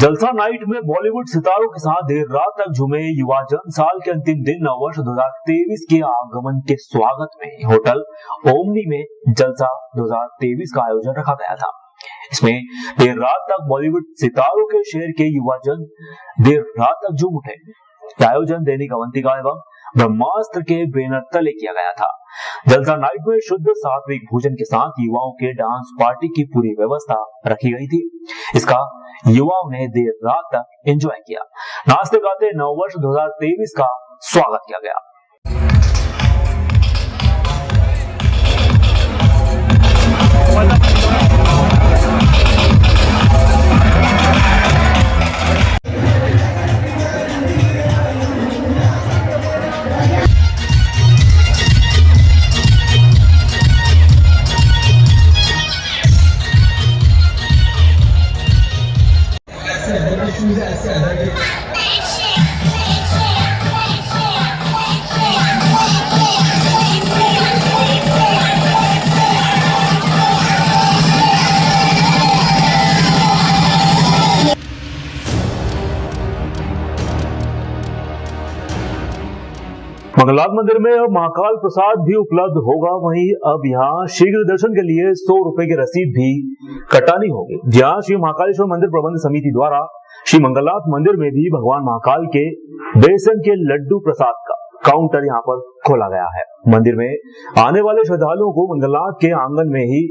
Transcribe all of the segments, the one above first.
जलसा नाइट में बॉलीवुड सितारों के साथ देर रात तक झूमे युवा जन साल के अंतिम दिन नववर्ष 2023 के आगमन के स्वागत में होटल ओमनी में जलसा 2023 का आयोजन रखा गया था। इसमें देर रात तक बॉलीवुड सितारों के शहर के युवा जन देर रात तक झूम उठे। आयोजन दैनिक अवंतिका एवं ब्रह्मास्त्र के बैनर तले किया गया था। जलसा नाइट में शुद्ध सात्विक भोजन के साथ युवाओं के डांस पार्टी की पूरी व्यवस्था रखी गई थी। इसका युवाओं ने देर रात तक एंजॉय किया। नाचते गाते नववर्ष 2023 का स्वागत किया गया। मंगलनाथ मंदिर में अब महाकाल प्रसाद भी उपलब्ध होगा। वहीं अब यहाँ शीघ्र दर्शन के लिए 100 रुपए की रसीद भी कटानी होगी। जहाँ श्री महाकालेश्वर मंदिर प्रबंध समिति द्वारा श्री मंगलनाथ मंदिर में भी भगवान महाकाल के बेसन के लड्डू प्रसाद का काउंटर यहाँ पर खोला गया है। मंदिर में आने वाले श्रद्धालुओं को मंगलनाथ के आंगन में ही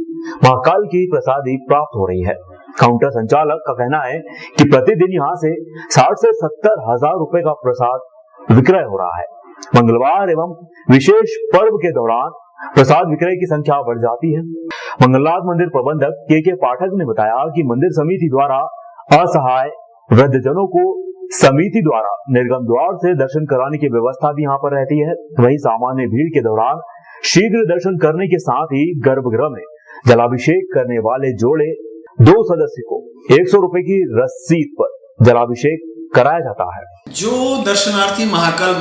महाकाल की प्रसादी प्राप्त हो रही है। काउंटर संचालक का कहना है कि प्रतिदिन यहाँ से 60 से 70 हजार रुपए का प्रसाद विक्रय हो रहा है। मंगलवार एवं विशेष पर्व के दौरान प्रसाद विक्रय की संख्या बढ़ जाती है। मंगलनाथ मंदिर प्रबंधक के पाठक ने बताया कि मंदिर समिति द्वारा असहाय वृद्धजनों को समिति द्वारा निर्गम द्वार से दर्शन कराने की व्यवस्था भी यहाँ पर रहती है। वहीं सामान्य भीड़ के दौरान शीघ्र दर्शन करने के साथ ही गर्भगृह में जलाभिषेक करने वाले जोड़े 2 सदस्य को 100 रुपए की रसीद पर जलाभिषेक कराया जाता है। जो दर्शनार्थी महाकाल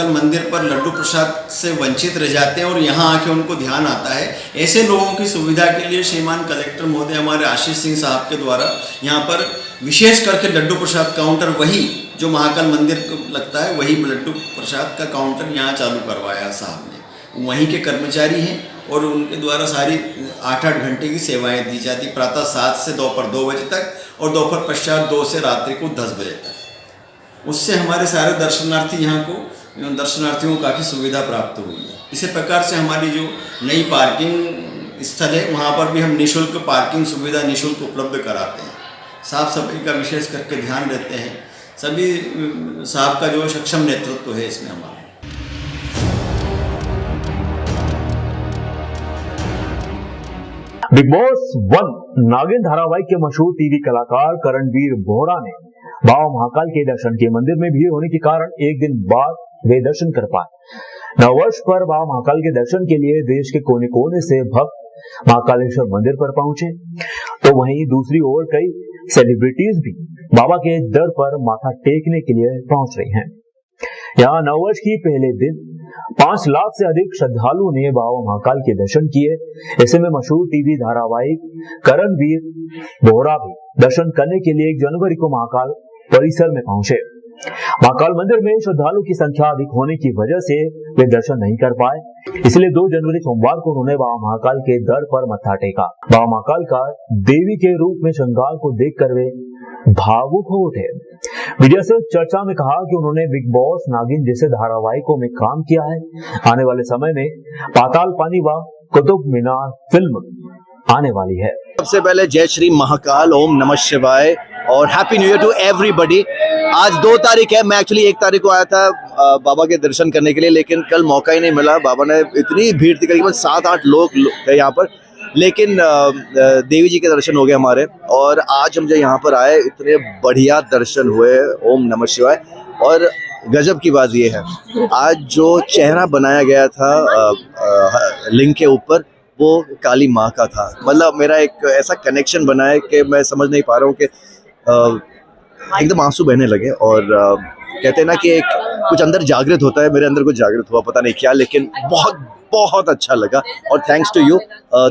मंदिर पर लड्डू प्रसाद से वंचित रह जाते हैं और यहाँ आके उनको ध्यान आता है, ऐसे लोगों की सुविधा के लिए श्रीमान कलेक्टर महोदय हमारे आशीष सिंह साहब के द्वारा यहाँ पर विशेष करके लड्डू प्रसाद काउंटर, वही जो महाकाल मंदिर को लगता है वही लड्डू प्रसाद का काउंटर यहाँ चालू करवाया साहब ने। वहीं के कर्मचारी हैं और उनके द्वारा सारी 8-8 घंटे की सेवाएं दी जाती, प्रातः 7 से दोपहर 2 बजे तक और दोपहर पश्चात 2 से रात्रि को 10 बजे तक। उससे हमारे सारे दर्शनार्थियों को काफ़ी सुविधा प्राप्त हुई है। इसी प्रकार से हमारी जो नई पार्किंग स्थल है वहाँ पर भी हम निःशुल्क पार्किंग सुविधा निःशुल्क उपलब्ध कराते हैं। साफ सफाई का विशेष करके ध्यान देते हैं। सभी साहब का जो सक्षम नेतृत्व है इसमें हमारा। बिग बॉस 1 नागिन धारावाहिक के मशहूर टीवी कलाकार करणवीर बोहरा ने बाबा महाकाल के दर्शन के मंदिर में भीड़ होने के कारण एक दिन बाद वे दर्शन कर पाए। नववर्ष पर बाबा महाकाल के दर्शन के लिए देश के कोने कोने से भक्त महाकालेश्वर मंदिर पर पहुंचे, तो वहीं दूसरी ओर कई सेलिब्रिटीज भी बाबा के दर पर माथा टेकने के लिए पहुंच रही हैं। यहाँ नववर्ष की पहले दिन 5 लाख से अधिक श्रद्धालुओं ने बाबा महाकाल के दर्शन किए। ऐसे में मशहूर टीवी धारावाहिक करणवीर बोहरा भी दर्शन करने के लिए 1 जनवरी को महाकाल परिसर में पहुंचे। महाकाल मंदिर में श्रद्धालुओं की संख्या अधिक होने की वजह से वे दर्शन नहीं कर पाए, इसलिए 2 जनवरी सोमवार को उन्होंने बाबा महाकाल के दर पर मत्था टेका। बाबा महाकाल का देवी के रूप में श्रृंगार को देखकर वे भावुक हो उठे। मीडिया से चर्चा में कहा कि उन्होंने बिग बॉस नागिन जैसे धारावाहिकों में काम किया है। आने वाले समय में पाताल पानी व कुतुब मीनार फिल्म आने वाली है। सबसे पहले जय श्री महाकाल, ओम नमः शिवाय और happy new year to everybody. आज 2 तारीख है। मैं एक्चुअली 1 तारीख को आया था बाबा के दर्शन करने के लिए, लेकिन कल मौका ही नहीं मिला। बाबा ने इतनी भीड़ थी, करीबन 7-8 लोग थे यहाँ पर, लेकिन देवी जी के दर्शन हो गए हमारे। और आज हम जो यहाँ पर आए, इतने बढ़िया दर्शन हुए, ओम नमः शिवाय। और गजब की बात ये है, आज जो चेहरा बनाया गया था लिंग के ऊपर, वो काली माँ का था। मतलब मेरा एक ऐसा कनेक्शन बना है कि मैं समझ नहीं पा रहा हूँ कि एकदम आंसू बहने लगे। और कहते हैं ना कि एक कुछ अंदर जागृत होता है, मेरे अंदर कुछ जागृत हुआ, पता नहीं क्या, लेकिन बहुत बहुत अच्छा लगा और थैंक्स टू यू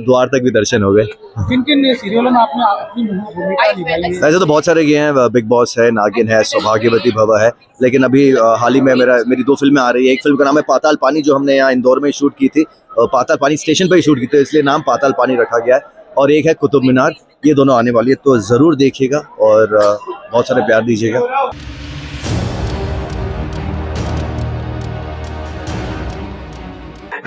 द्वार तक भी दर्शन हो गए। किन किन सीरियलों में आपने अपनी भूमिका निभाई है? ऐसे तो बहुत सारे गए हैं, बिग बॉस है, नागिन है, सौभाग्यवती भव है, लेकिन अभी हाल ही में मेरी 2 फिल्में आ रही है। एक फिल्म का नाम है पाताल पानी, जो हमने यहाँ इंदौर में शूट की थी, पाताल पानी स्टेशन पर ही शूट की थी, इसलिए नाम पाताल पानी रखा गया है। और एक है कुतुब मीनार, ये दोनों आने वाली है, तो ज़रूर देखिएगा और बहुत सारे प्यार दीजिएगा।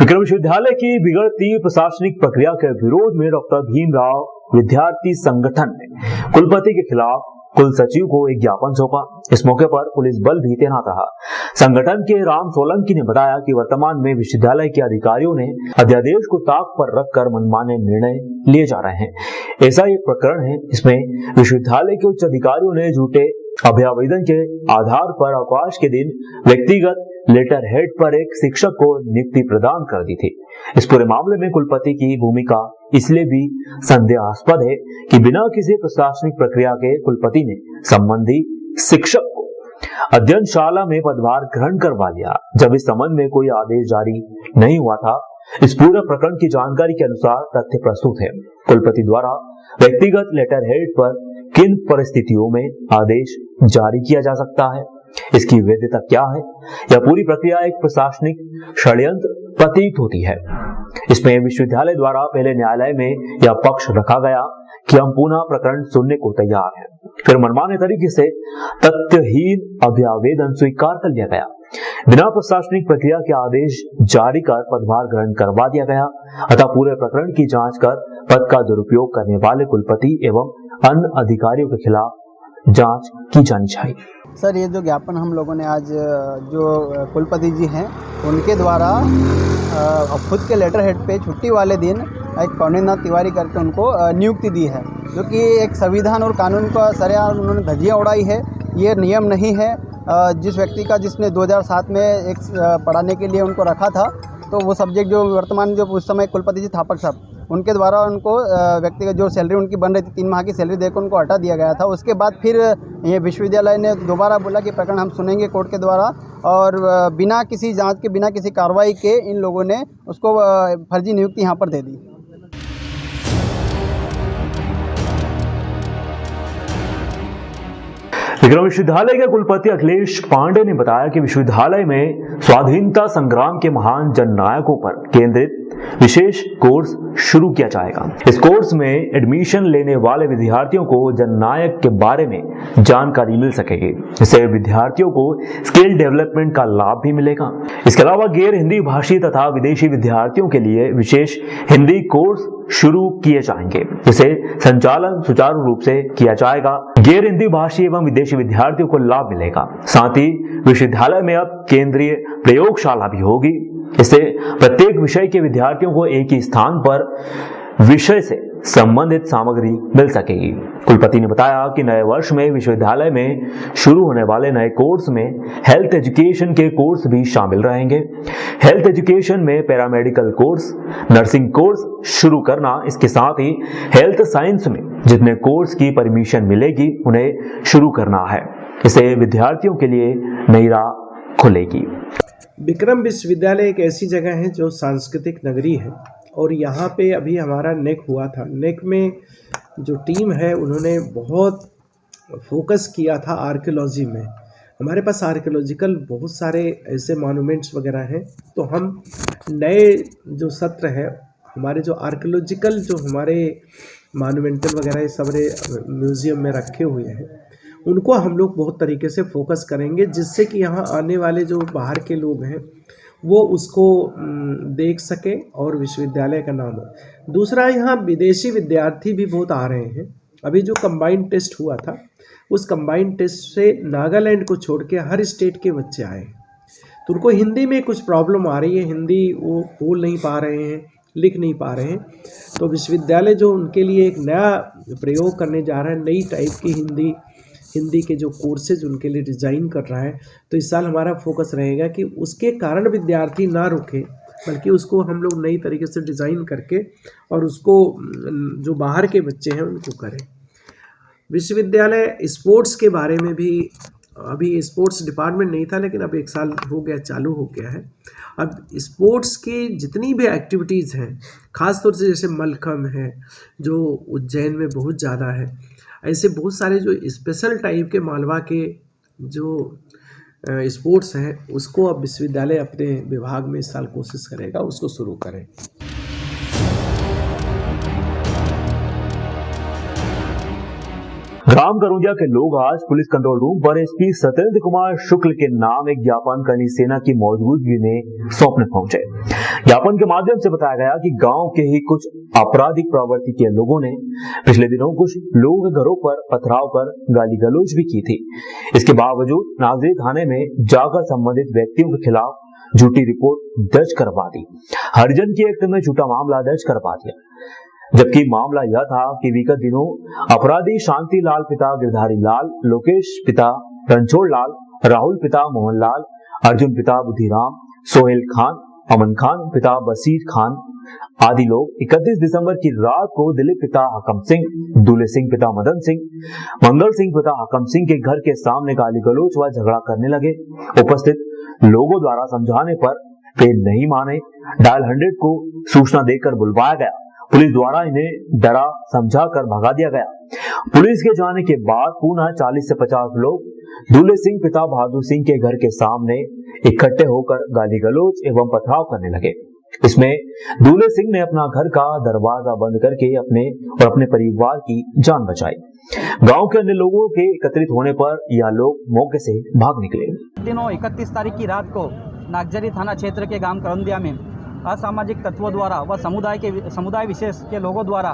विक्रम विश्वविद्यालय की बिगड़ती प्रशासनिक प्रक्रिया के विरोध में डॉक्टर भीमराव विद्यार्थी संगठन ने कुलपति के खिलाफ कुल सचिव को एक ज्ञापन सौंपा। इस मौके पर पुलिस बल भी तैनात रहा। संगठन के राम सोलंकी ने बताया कि वर्तमान में विश्वविद्यालय के अधिकारियों ने अध्यादेश को ताक पर रखकर मनमाने निर्णय लिए जा रहे हैं। ऐसा एक प्रकरण है जिसमें विश्वविद्यालय के उच्च अधिकारियों ने झूठे अभ्यावेदन के आधार पर अवकाश के दिन व्यक्तिगत लेटर हेड पर एक शिक्षक को नियुक्ति प्रदान कर दी थी। इस पूरे मामले में कुलपति की भूमिका इसलिए भी संदेहास्पद है कि बिना किसी प्रशासनिक प्रक्रिया के कुलपति ने संबंधी शिक्षक को अध्ययनशाला में पदभार ग्रहण करवा लिया, जब इस संबंध में कोई आदेश जारी नहीं हुआ था। इस पूरे प्रकरण की जानकारी के अनुसार तथ्य प्रस्तुत है। कुलपति द्वारा व्यक्तिगत लेटर हेड पर किन परिस्थितियों में आदेश जारी किया जा सकता है, इसकी वैधता क्या है, यह पूरी प्रक्रिया एक प्रशासनिक षड्यंत्र प्रतीत होती है। इसमें विश्वविद्यालय द्वारा पहले न्यायालय में यह पक्ष रखा गया कि हम पुनः प्रकरण सुनने को तैयार हैं, फिर मनमाने तरीके से तथ्यहीन अभ्यावेदन स्वीकार कर लिया गया। बिना प्रशासनिक प्रक्रिया के आदेश जारी कर पदभार ग्रहण करवा दिया गया। अतः पूरे प्रकरण की जांच कर पद का दुरुपयोग करने वाले कुलपति एवं अन्य अधिकारियों के खिलाफ जांच की जानी चाहिए। सर, ये जो ज्ञापन हम लोगों ने आज जो कुलपति जी हैं उनके द्वारा खुद के लेटर हेड पे छुट्टी वाले दिन एक पौनेनाथ तिवारी करके उनको नियुक्ति दी है, जो कि एक संविधान और कानून का सरेआम उन्होंने धज्जियां उड़ाई है। ये नियम नहीं है। जिस व्यक्ति का जिसने 2007 में एक पढ़ाने के लिए उनको रखा था, तो वो सब्जेक्ट जो वर्तमान जो उस समय कुलपति जी थापक साहब, उनके द्वारा उनको व्यक्तिगत जो सैलरी उनकी बन रही थी 3 माह की सैलरी देकर उनको हटा दिया गया था। उसके बाद फिर ये विश्वविद्यालय ने दोबारा बोला कि प्रकरण हम सुनेंगे कोर्ट के द्वारा, और बिना किसी जांच के, बिना किसी कार्रवाई के इन लोगों ने उसको फर्जी नियुक्ति यहाँ पर दे दी। विक्रम विश्वविद्यालय के कुलपति अखिलेश पांडे ने बताया कि विश्वविद्यालय में स्वाधीनता संग्राम के महान जननायकों पर केंद्रित विशेष कोर्स शुरू किया जाएगा। इस कोर्स में एडमिशन लेने वाले विद्यार्थियों को जननायक के बारे में जानकारी मिल सकेगी। इससे विद्यार्थियों को स्किल डेवलपमेंट का लाभ भी मिलेगा। इसके अलावा गैर हिंदी भाषी तथा विदेशी विद्यार्थियों के लिए विशेष हिंदी कोर्स शुरू किए जाएंगे, जिसे संचालन सुचारू रूप से किया जाएगा। गैर हिंदी भाषी एवं विदेशी विद्यार्थियों को लाभ मिलेगा। साथ ही विश्वविद्यालय में अब केंद्रीय प्रयोगशाला भी होगी। इससे प्रत्येक विषय के विद्यार्थियों को एक ही स्थान पर विषय से संबंधित सामग्री मिल सकेगी। कुलपति ने बताया कि नए वर्ष में विश्वविद्यालय में शुरू होने वाले नए कोर्स में हेल्थ एजुकेशन के कोर्स भी शामिल रहेंगे। हेल्थ एजुकेशन में पैरामेडिकल कोर्स, नर्सिंग कोर्स शुरू करना, इसके साथ ही हेल्थ साइंस में जितने कोर्स की परमिशन मिलेगी उन्हें शुरू करना है। इससे विद्यार्थियों के लिए नई राह खुलेगी। विक्रम विश्वविद्यालय एक ऐसी जगह है जो सांस्कृतिक नगरी है, और यहाँ पे अभी हमारा नेक हुआ था। नेक में जो टीम है उन्होंने बहुत फोकस किया था आर्कियोलॉजी में। हमारे पास आर्कियोलॉजिकल बहुत सारे ऐसे मॉन्यूमेंट्स वगैरह हैं, तो हम नए जो सत्र है हमारे जो आर्कियोलॉजिकल जो हमारे मॉन्यूमेंटल वगैरह सारे म्यूज़ियम में रखे हुए हैं, उनको हम लोग बहुत तरीके से फोकस करेंगे, जिससे कि यहाँ आने वाले जो बाहर के लोग हैं वो उसको देख सके और विश्वविद्यालय का नाम हो। दूसरा, यहाँ विदेशी विद्यार्थी भी बहुत आ रहे हैं। अभी जो कंबाइंड टेस्ट हुआ था, उस कंबाइंड टेस्ट से नागालैंड को छोड़ के हर स्टेट के बच्चे आए, तो उनको हिंदी में कुछ प्रॉब्लम आ रही है, हिंदी वो बोल नहीं पा रहे हैं, लिख नहीं पा रहे हैं। तो विश्वविद्यालय जो उनके लिए एक नया प्रयोग करने जा रहा है, नई टाइप की हिंदी के जो कोर्सेज उनके लिए डिज़ाइन कर रहा है। तो इस साल हमारा फोकस रहेगा कि उसके कारण विद्यार्थी ना रुके, बल्कि उसको हम लोग नई तरीके से डिज़ाइन करके और उसको जो बाहर के बच्चे हैं उनको करें। विश्वविद्यालय स्पोर्ट्स के बारे में भी अभी स्पोर्ट्स डिपार्टमेंट नहीं था, लेकिन अब 1 साल हो गया, चालू हो गया है। अब स्पोर्ट्स के जितनी भी एक्टिविटीज़ हैं, ख़ास तौर से जैसे मलखम्ब है जो उज्जैन में बहुत ज़्यादा है, ऐसे बहुत सारे जो स्पेशल टाइप के मालवा के जो स्पोर्ट्स हैं, उसको अब विश्वविद्यालय अपने विभाग में इस साल कोशिश करेगा उसको शुरू करें। ग्राम करोंदिया के लोग आज पुलिस कंट्रोल रूम पर एसपी सत्येंद्र कुमार शुक्ल के नाम एक ज्ञापन करनी सेना की मौजूदगी में सौंपने पहुंचे। ज्ञापन के माध्यम से बताया गया कि गांव के ही कुछ आपराधिक प्रवृत्ति के लोगों ने पिछले दिनों कुछ लोगों के घरों पर पथराव कर गाली गलौज भी की थी। इसके बावजूद नागजरी थाने में जाकर संबंधित व्यक्तियों के खिलाफ झूठी रिपोर्ट दर्ज करवा दी। हरिजन के एक्ट में झूठा मामला दर्ज करवा दिया, जबकि मामला यह था कि विगत दिनों अपराधी शांति लाल पिता गिरधारी लाल, लोकेश पिता रणछोड़ लाल, राहुल पिता मोहन लाल, अर्जुन पिता बुद्धिराम, सोहेल खान, अमन खान पिता बसीर खान आदि लोग 31 दिसंबर की रात को दिलीप पिता हकम सिंह, दूल्हे सिंह पिता मदन सिंह, मंगल सिंह पिता हकम सिंह के घर के सामने गाली गलौज व झगड़ा करने लगे। उपस्थित लोगों द्वारा समझाने पर वे नहीं माने। डायल 100 को सूचना देकर बुलवाया गया। पुलिस द्वारा इन्हें डरा समझा कर भगा दिया गया। पुलिस के जाने के बाद पुनः 40 से 50 लोग दूल्हे सिंह पिता बहादुर सिंह के घर के सामने इकट्ठे होकर गाली गलौज एवं पथराव करने लगे। इसमें दूल्हे सिंह ने अपना घर का दरवाजा बंद करके अपने और अपने परिवार की जान बचाई। गांव के अन्य लोगों के एकत्रित होने पर यह लोग मौके से भाग निकले। दिनों 31 तारीख की रात को नागजरी थाना क्षेत्र के गांव करौंदिया में असामाजिक तत्वों द्वारा व समुदाय विशेष के लोगों द्वारा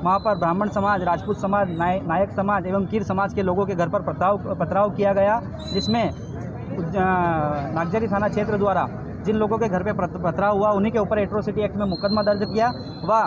वहां पर ब्राह्मण समाज, राजपूत समाज, नायक समाज एवं कीर समाज के लोगों के घर पर पथराव किया गया, जिसमें नागजरी थाना क्षेत्र द्वारा जिन लोगों के घर पे पथराव हुआ उन्हीं के ऊपर एट्रोसिटी एक्ट में मुकदमा दर्ज किया। व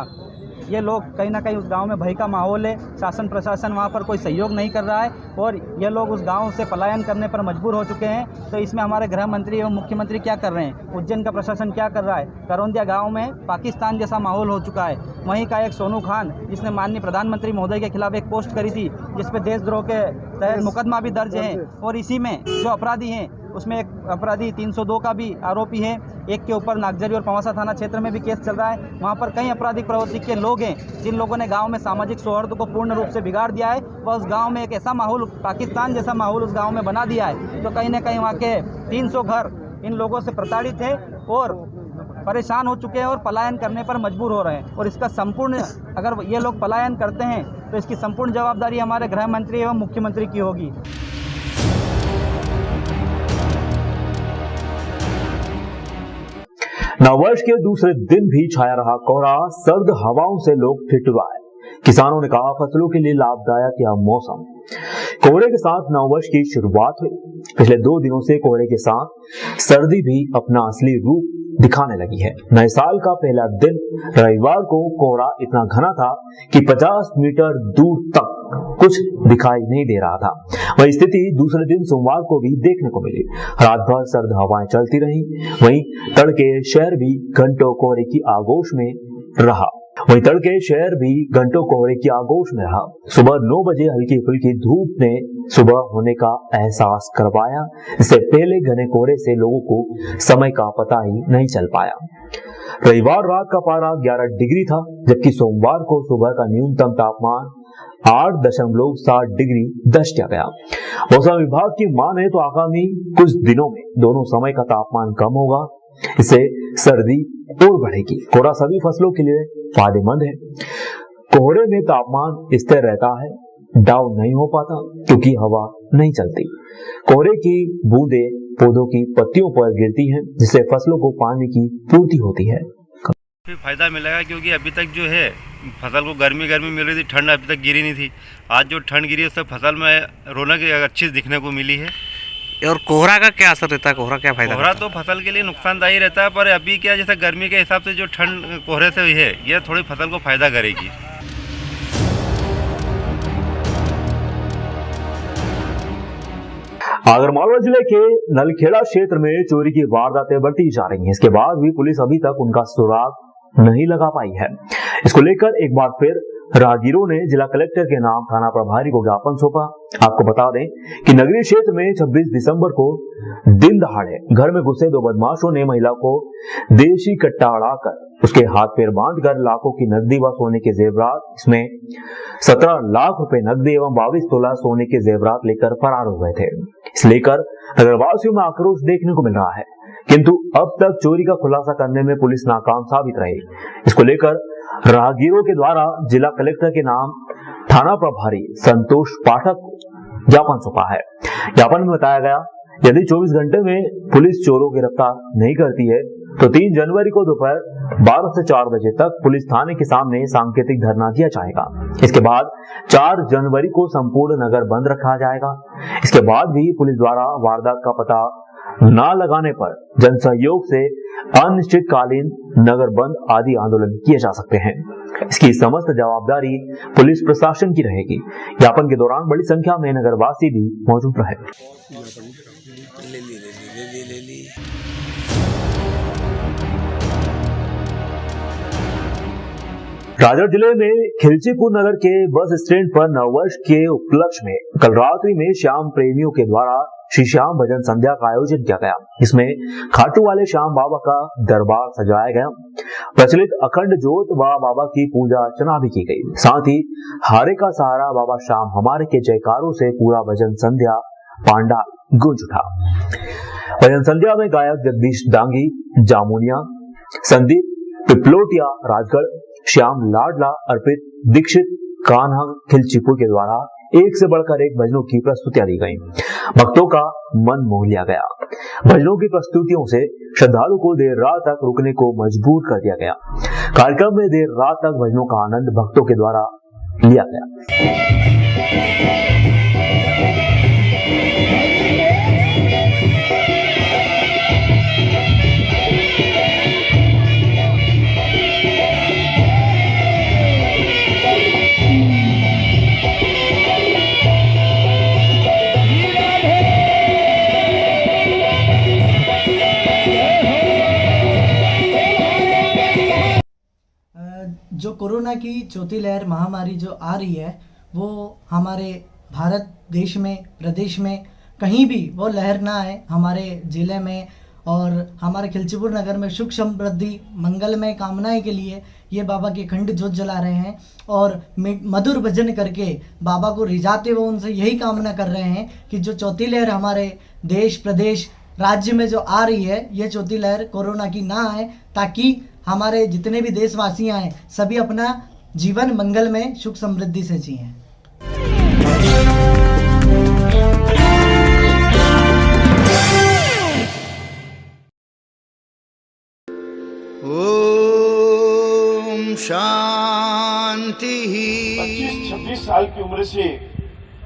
ये लोग कहीं ना कहीं उस गांव में भय का माहौल है, शासन प्रशासन वहां पर कोई सहयोग नहीं कर रहा है और ये लोग उस गांव से पलायन करने पर मजबूर हो चुके हैं। तो इसमें हमारे गृह मंत्री एवं मुख्यमंत्री क्या कर रहे हैं, उज्जैन का प्रशासन क्या कर रहा है। करौंदिया गांव में पाकिस्तान जैसा माहौल हो चुका है। वहीं का एक सोनू खान जिसने माननीय प्रधानमंत्री महोदय के खिलाफ एक पोस्ट करी थी जिसपे देशद्रोह के तहत मुकदमा भी दर्ज है और इसी में जो अपराधी हैं उसमें एक अपराधी 302 का भी आरोपी है। एक के ऊपर नागजरी और पवासा थाना क्षेत्र में भी केस चल रहा है। वहाँ पर कई आपराधिक प्रवृत्ति के लोग हैं जिन लोगों ने गांव में सामाजिक सौहार्द को पूर्ण रूप से बिगाड़ दिया है व उस गांव में एक ऐसा माहौल, पाकिस्तान जैसा माहौल उस गांव में बना दिया है। तो कहीं ना कहीं वहाँ के 300 घर इन लोगों से प्रताड़ित है और परेशान हो चुके हैं और पलायन करने पर मजबूर हो रहे हैं। और इसका संपूर्ण, अगर ये लोग पलायन करते हैं तो इसकी संपूर्ण जवाबदारी हमारे गृह मंत्री एवं मुख्यमंत्री की होगी। नववर्ष के दूसरे दिन भी छाया रहा कोहरा, सर्द हवाओं से लोग ठिठुराए। किसानों ने कहा फसलों के लिए लाभदायक यह मौसम। कोहरे के साथ नववर्ष की शुरुआत हुई। पिछले 2 दिनों से कोहरे के साथ सर्दी भी अपना असली रूप दिखाने लगी है। नए साल का पहला दिन रविवार को कोहरा इतना घना था कि 50 मीटर दूर तक कुछ दिखाई नहीं दे रहा था। वही स्थिति दूसरे दिन सोमवार को भी देखने को मिली। रात भर सर्द हवाएं चलती रहीं। वहीं तड़के शहर भी घंटों कोहरे की आगोश में रहा। सुबह 9 बजे हल्की फुल्की धूप ने सुबह होने का एहसास करवाया। इससे पहले घने कोहरे से लोगों को समय का पता ही नहीं चल पाया। रविवार रात का पारा 11 डिग्री था, जबकि सोमवार को सुबह का न्यूनतम तापमान 8.7 डिग्री दर्ज किया गया। मौसम विभाग की माने तो आगामी कुछ दिनों में दोनों समय का तापमान कम होगा। इससे सर्दी और बढ़ेगी। कोहरा सभी फसलों के लिए फायदेमंद है। कोहरे में तापमान स्थिर रहता है, डाउन नहीं हो पाता क्योंकि हवा नहीं चलती। कोहरे की बूंदें पौधों की पत्तियों पर गिरती हैं, जिससे फसलों को पानी की पूर्ति होती है। फिर फायदा मिलेगा क्योंकि अभी तक जो है फसल को गर्मी मिल रही थी, ठंड अभी तक गिरी नहीं थी। आज जो ठंड गिरी है उससे फसल में रौनक अच्छी दिखने को मिली है। और कोहरा का क्या असर रहता है, कोहरा क्या फायदा? कोहरा तो फसल के लिए नुकसानदायी रहता है, पर अभी क्या जैसे गर्मी के हिसाब से जो ठंड कोहरे से हुई है यह थोड़ी फसल को फायदा करेगी। आगरमालवा जिले के नलखेड़ा क्षेत्र में चोरी की वारदातें बढ़ती जा रही हैं। इसके बाद भी पुलिस अभी तक उनका सुराग नहीं लगा पाई है। इसको लेकर एक बार फिर राहगीरों ने जिला कलेक्टर के नाम थाना प्रभारी को ज्ञापन सौंपा। आपको बता दें कि नगरीय क्षेत्र में 26 दिसंबर को दिन दहाड़े घर में घुसे दो बदमाशों ने महिला को देशी कट्टा अड़ाकर उसके हाथ पैर बांधकर लाखों की नकदी व सोने के जेवरात, इसमें 17 लाख रुपए नकदी एवं 22 तोला सोने के जेवरात लेकर फरार हो गए थे। इस लेकर नगरवासियों में आक्रोश देखने को मिल रहा है, किंतु अब तक चोरी का खुलासा करने में पुलिस नाकाम साबित रही। इसको लेकर राहगीरों के द्वारा जिला कलेक्टर के नाम थाना प्रभारी संतोष पाठक को ज्ञापन सौंपा है। ज्ञापन में बताया गया, यदि 24 घंटे में पुलिस चोरों को गिरफ्तार नहीं करती है तो 3 जनवरी को दोपहर 12 से 4 बजे तक पुलिस थाने के सामने सांकेतिक धरना दिया जाएगा। इसके बाद 4 जनवरी को संपूर्ण नगर बंद रखा जाएगा। इसके बाद भी पुलिस द्वारा वारदात का पता न लगाने पर जन सहयोग से अनिश्चितकालीन नगर बंद आदि आंदोलन किए जा सकते हैं। इसकी समस्त जवाबदारी पुलिस प्रशासन की रहेगी। ज्ञापन के दौरान बड़ी संख्या में नगरवासी भी मौजूद रहे। राजगढ़ जिले में खिलचीपुर नगर के बस स्टैंड पर नववर्ष के उपलक्ष्य में कल रात्रि में श्याम प्रेमियों के द्वारा श्री श्याम भजन संध्या का आयोजन किया गया। इसमें खाटू वाले श्याम बाबा का दरबार सजाया गया, प्रचलित अखंड ज्योत व बाबा की पूजा अर्चना भी की गई। साथ ही हारे का सहारा बाबा श्याम हमारे के जयकारों से पूरा भजन संध्या पांडाल गूंज उठा। भजन संध्या में गायक जगदीश डांगी, जामुनिया, संदीप पिपलोटिया राजगढ़, श्याम लाडला, अर्पित दीक्षित, कान्हा खिलचीपुर के द्वारा एक से बढ़कर एक भजनों की प्रस्तुतियां दी गईं। भक्तों का मन मोह लिया गया। भजनों की प्रस्तुतियों से श्रद्धालु को देर रात तक रुकने को मजबूर कर दिया गया। कार्यक्रम में देर रात तक भजनों का आनंद भक्तों के द्वारा लिया गया। जो कोरोना की चौथी लहर महामारी जो आ रही है वो हमारे भारत देश में, प्रदेश में कहीं भी वो लहर ना आए। हमारे ज़िले में और हमारे खिलचीपुर नगर में सुख समृद्धि मंगलमय कामनाएं के लिए ये बाबा की अखंड ज्योत जला रहे हैं और मधुर भजन करके बाबा को रिझाते हुए उनसे यही कामना कर रहे हैं कि जो चौथी लहर हमारे देश, प्रदेश, राज्य में जो आ रही है, ये चौथी लहर कोरोना की ना आए, ताकि हमारे जितने भी देशवासी हैं सभी अपना जीवन मंगल में सुख समृद्धि से जिएं। ओम शांति। 25-26 साल की उम्र से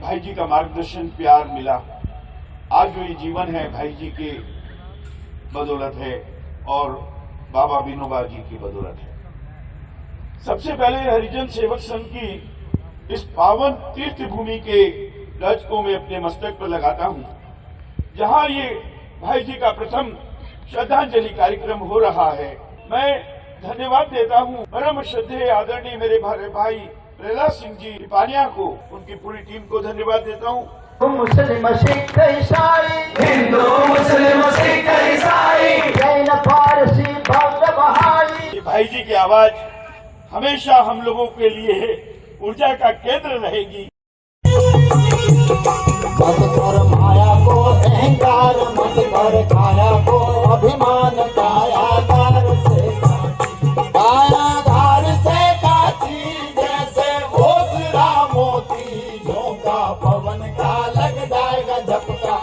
भाई जी का मार्गदर्शन, प्यार मिला। आज जो ये जीवन है भाई जी के बदौलत है और बाबा विनोबा जी की बदौलत है। सबसे पहले हरिजन सेवक संघ की इस पावन तीर्थ भूमि के रज को मैं अपने मस्तक पर लगाता हूं, जहां ये भाई जी का प्रथम श्रद्धांजलि कार्यक्रम हो रहा है। मैं धन्यवाद देता हूं परम श्रद्धेय आदरणीय मेरे भाई प्रहलाद सिंह जी पानिया को, उनकी पूरी टीम को धन्यवाद देता हूं। मुस्लिम सिख ईसाई, हिंदू मुस्लिम सिख ईसाई, जैन पारसी बौद्ध बहाई। भाई जी की आवाज हमेशा हम लोगों के लिए ऊर्जा का केंद्र रहेगी। मत कर माया को अहंकार, मत कर काया को अभिमान, कायागार से काची जैसे ओसरा मोती, झोंका पवन का लग जाएगा झपका।